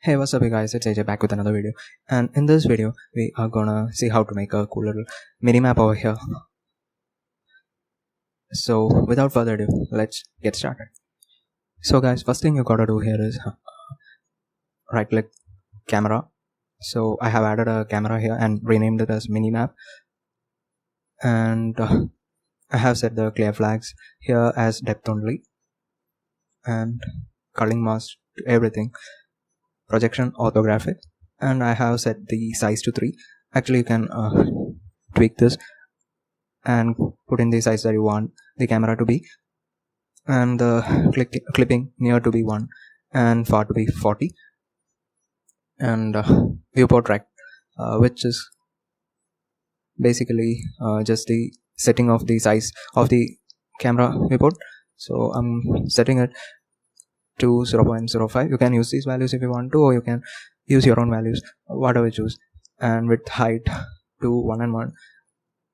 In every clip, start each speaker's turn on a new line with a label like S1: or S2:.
S1: Hey, what's up you guys, it's AJ back with another video, and in this video we are gonna see how to make a cool little mini map over here. So without further ado, let's get started. So guys, first thing you gotta do here is right click camera. So I have added a camera here and renamed it as Minimap, and I have set the clear flags here as depth only and culling mask to everything, projection orthographic, and I have set the size to 3. Actually you can tweak this and put in the size that you want the camera to be, and the clipping near to be 1 and far to be 40, and viewport rect, which is basically just the setting of the size of the camera viewport. So I'm setting it to 0.05. You can use these values if you want to, or you can use your own values, whatever you choose. And with height to 1 and 1,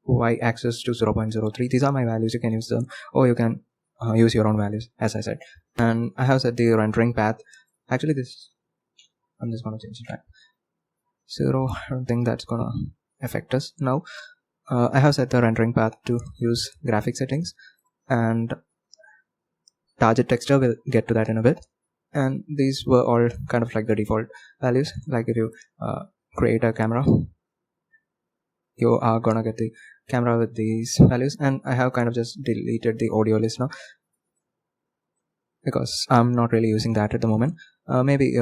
S1: y-axis to 0.03. These are my values, you can use them, or you can use your own values as I said. And I have set the rendering path. Actually I'm just gonna change it back 0. I don't think that's gonna affect us now. I have set the rendering path to use graphic settings, and target texture, we'll get to that in a bit. And these were all kind of like the default values. Like if you create a camera, you are gonna get the camera with these values. And I have kind of just deleted the audio listener because I'm not really using that at the moment. Maybe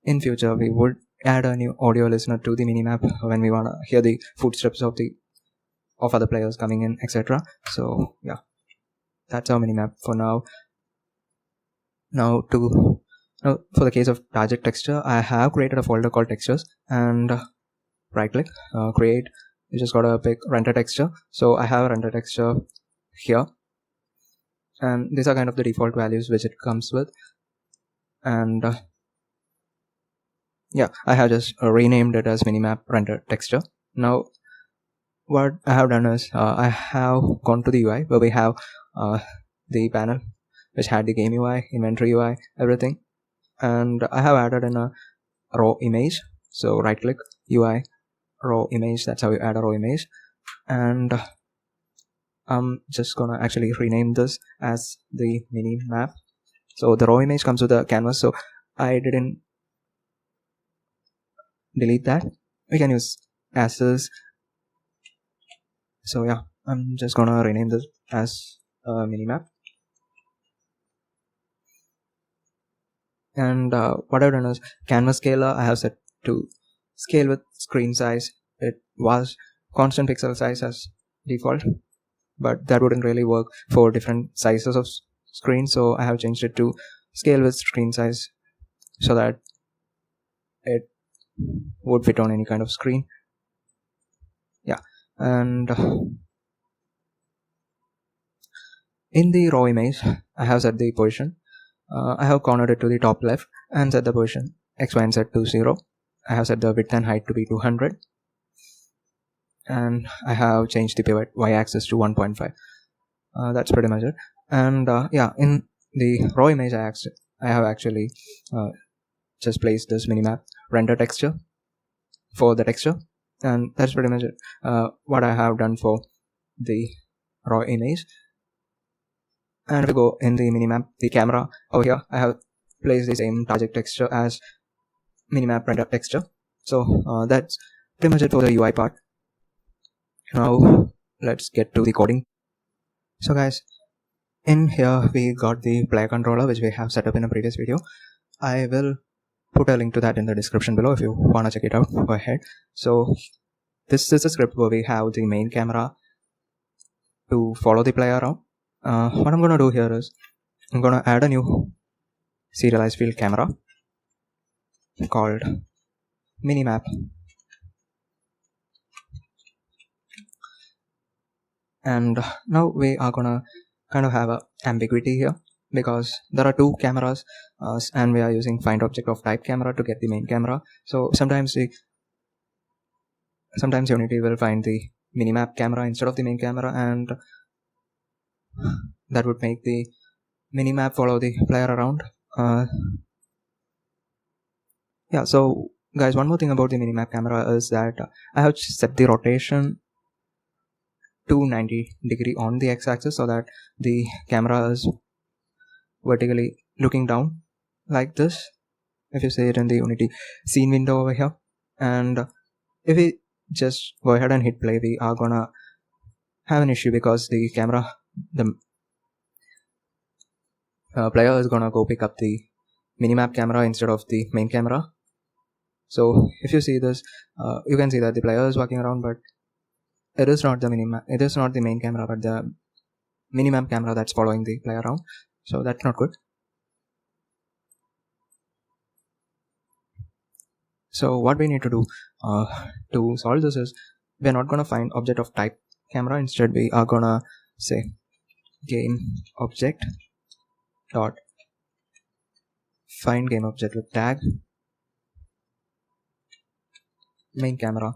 S1: in future we would add a new audio listener to the minimap when we want to hear the footsteps of other players coming in, etc. So yeah, that's our minimap for now. Now for the case of target texture, I have created a folder called textures, and right click create. You just gotta pick render texture. So I have a render texture here, and these are kind of the default values which it comes with. And yeah, I have just renamed it as minimap render texture. Now what I have done is I have gone to the UI where we have the panel which had the game UI, inventory UI, everything, and I have added in a raw image. So right click UI raw image, that's how you add a raw image. And I'm just gonna actually rename this as the mini map. So the raw image comes with a canvas, so I didn't delete that. We can use as is. So yeah, I'm just gonna rename this as a mini map. And what I've done is canvas scaler I have set to scale with screen size. It was constant pixel size as default, but that wouldn't really work for different sizes of screen, so I have changed it to scale with screen size so that it would fit on any kind of screen. Yeah, and in the raw image I have set the position. I have cornered it to the top left and set the position x, y, and z to 0. I have set the width and height to be 200, and I have changed the pivot y-axis to 1.5. That's pretty much it. And yeah, in the raw image I have actually just placed this minimap render texture for the texture, and that's pretty much it. What I have done for the raw image. And if we go in the minimap, the camera over here, I have placed the same target texture as minimap render texture. So that's pretty much it for the UI part. Now let's get to the coding. So guys, in here we got the player controller which we have set up in a previous video. I will put a link to that in the description below if you want to check it out. Go ahead. So this is a script where we have the main camera to follow the player around. What I'm gonna do here is I'm gonna add a new serialized field camera called minimap, and now we are gonna kind of have a ambiguity here because there are two cameras, and we are using find object of type camera to get the main camera. So sometimes Unity will find the minimap camera instead of the main camera, and that would make the minimap follow the player around. Yeah, so guys, one more thing about the minimap camera is that I have set the rotation to 90-degree on the x-axis so that the camera is vertically looking down like this, if you see it in the Unity scene window over here. And if we just go ahead and hit play, we are gonna have an issue because the camera, the player is gonna go pick up the minimap camera instead of the main camera. So if you see this, you can see that the player is walking around, but it is not the minimap, it is not the main camera, but the minimap camera that's following the player around. So that's not good. So what we need to do to solve this is, we're not gonna find object of type camera. Instead we are gonna say game object dot find game object with tag main camera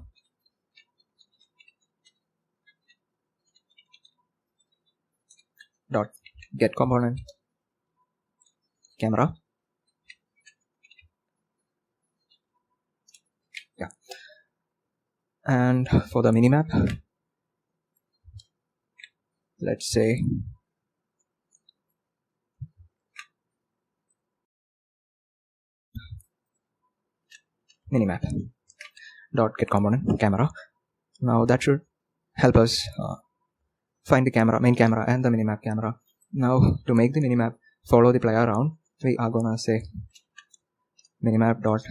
S1: dot get component camera. Yeah, and for the minimap, let's say minimap dot get component camera. Now that should help us find the camera, main camera and the minimap camera. Now to make the minimap follow the player around, we are gonna say minimap dot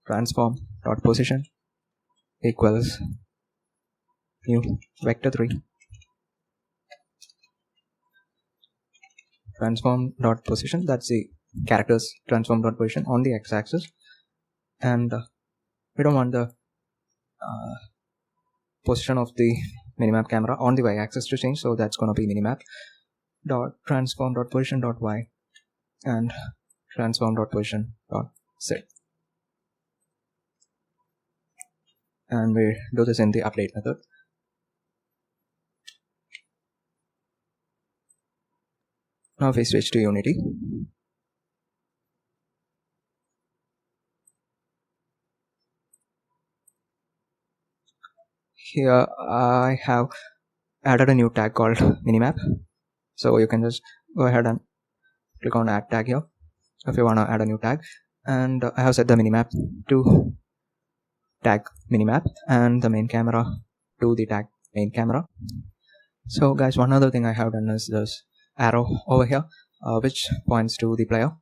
S1: transform dot position equals new vector 3 transform dot position, that's the characters transform dot position on the x-axis, and we don't want the position of the minimap camera on the y-axis to change, so that's going to be minimap dot transform dot position dot y and transform dot position dot z, and we do this in the update method. Now if we switch to Unity, here I have added a new tag called minimap, so you can just go ahead and click on add tag here if you want to add a new tag, and I have set the minimap to tag minimap and the main camera to the tag main camera. So guys, one other thing I have done is this arrow over here which points to the player,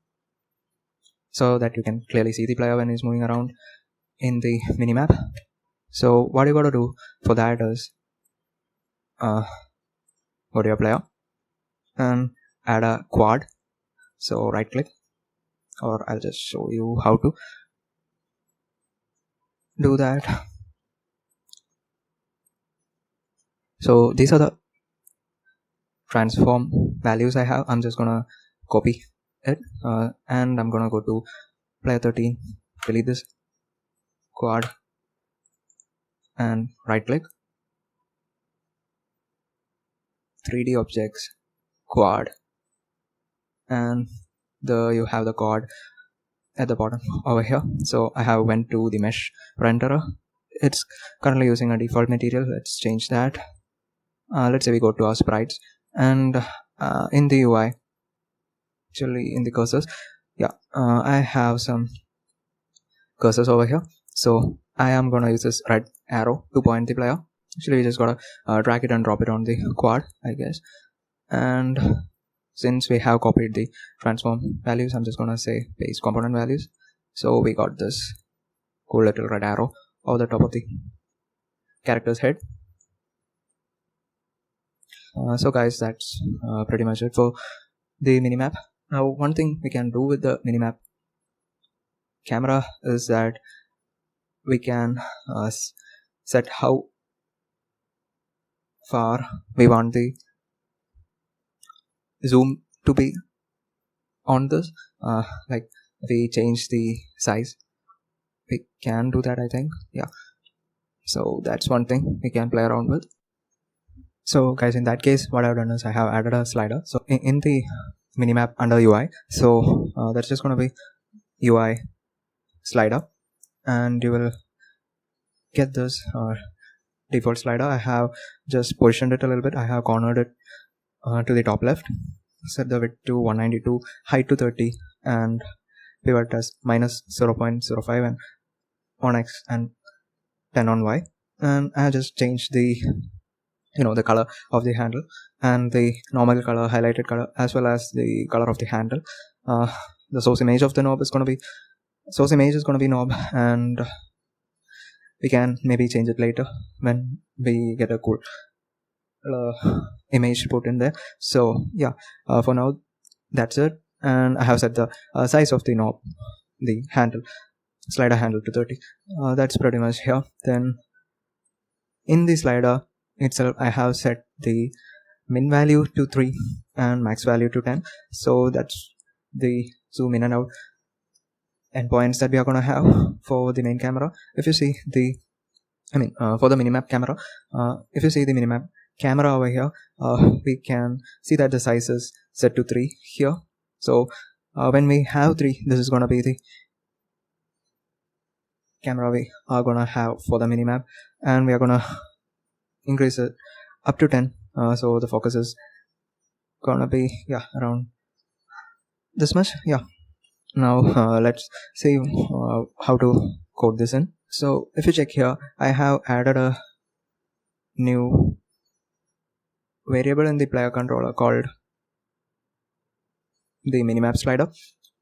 S1: so that you can clearly see the player when he's moving around in the minimap. So what you gotta do for that is go to your player and add a quad. So right click, or I'll just show you how to do that. So these are the transform values I have. I'm just gonna copy it and I'm gonna go to player 13, delete this quad and right click, 3D objects, quad, and you have the quad at the bottom over here. So I have went to the mesh renderer. It's currently using a default material. Let's change that. Let's say we go to our sprites, and in the UI, actually in the cursors, yeah, I have some cursors over here. So I am gonna use this red arrow to point the player. Actually we just gotta drag it and drop it on the quad, I guess. And since we have copied the transform values, I'm just gonna say paste component values. So we got this cool little red arrow over the top of the character's head. So guys, that's pretty much it for the minimap. Now one thing we can do with the minimap camera is that we can set how far we want the zoom to be on this. Like we change the size, we can do that, I think. Yeah, so that's one thing we can play around with. So guys, in that case, what I've done is I have added a slider. So in the minimap under UI, so that's just going to be UI slider, and you will get this default slider. I have just positioned it a little bit. I have cornered it to the top left, set the width to 192, height to 30, and pivot as minus 0.05 and on X and 10 on Y. And I just changed the the color of the handle and the normal color, highlighted color, as well as the color of the handle. The source image of the knob is going to be knob, and we can maybe change it later when we get a cool image put in there. So yeah, for now that's it. And I have set the size of the knob, the handle, slider handle, to 30. That's pretty much here. Then in the slider itself, I have set the min value to 3 and max value to 10. So that's the zoom in and out endpoints that we are going to have for the main camera. If you see the for the Minimap camera, if you see the Minimap camera over here, we can see that the size is set to 3 here. So when we have 3, this is going to be the camera we are going to have for the Minimap, and we are going to increase it up to 10. So the focus is going to be around this much. Now let's see how to code this in. So if you check here, I have added a new variable in the player controller called the Minimap slider,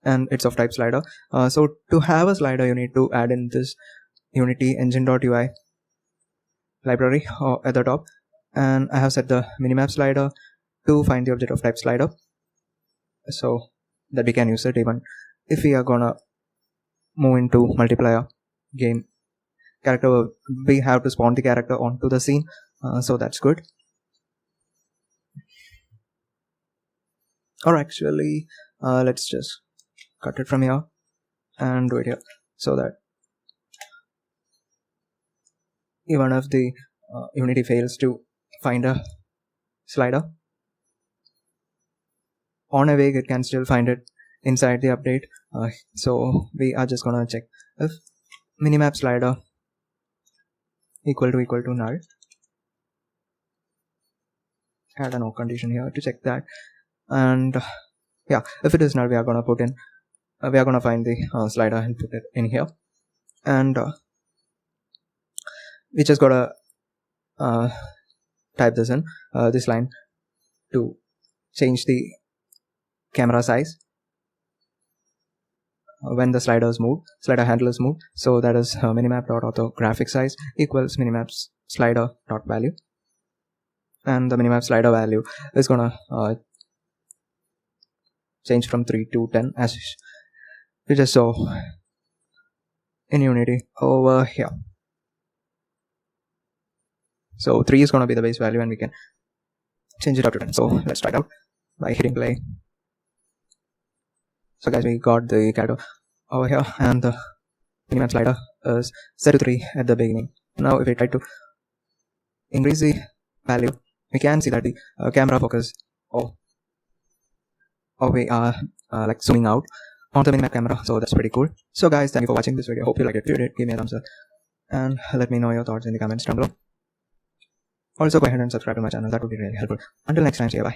S1: and it's of type slider. So to have a slider, you need to add in this Unity engine.ui library at the top, and I have set the Minimap slider to find the object of type slider, so that we can use it even if we are gonna move into multiplayer game character. We have to spawn the character onto the scene, so that's good. Or actually, let's just cut it from here and do it here, so that even if the Unity fails to find a slider on a way, it can still find it inside the update. So we are just gonna check if Minimap slider equal to null. Add a no condition here to check that, and if it is null, we are gonna put in we are gonna find the slider and put it in here, and we just gotta type this in this line to change the camera size when the slider handle is moved. So that is minimap.auto graphic size equals minimap's slider dot value, and the Minimap slider value is gonna change from 3 to 10 as we just saw in Unity over here. So 3 is gonna be the base value, and we can change it up to 10. So let's try it out by hitting play. So guys, we got the character over here, and the Minimap slider is set to 3 at the beginning. Now if we try to increase the value, we can see that the camera focus, we are like zooming out on the Minimap camera. So that's pretty cool. So guys, thank you for watching this video. Hope you liked it. If you did, give me a thumbs up and let me know your thoughts in the comments down below. Also go ahead and subscribe to my channel, that would be really helpful. Until next time, see you, bye.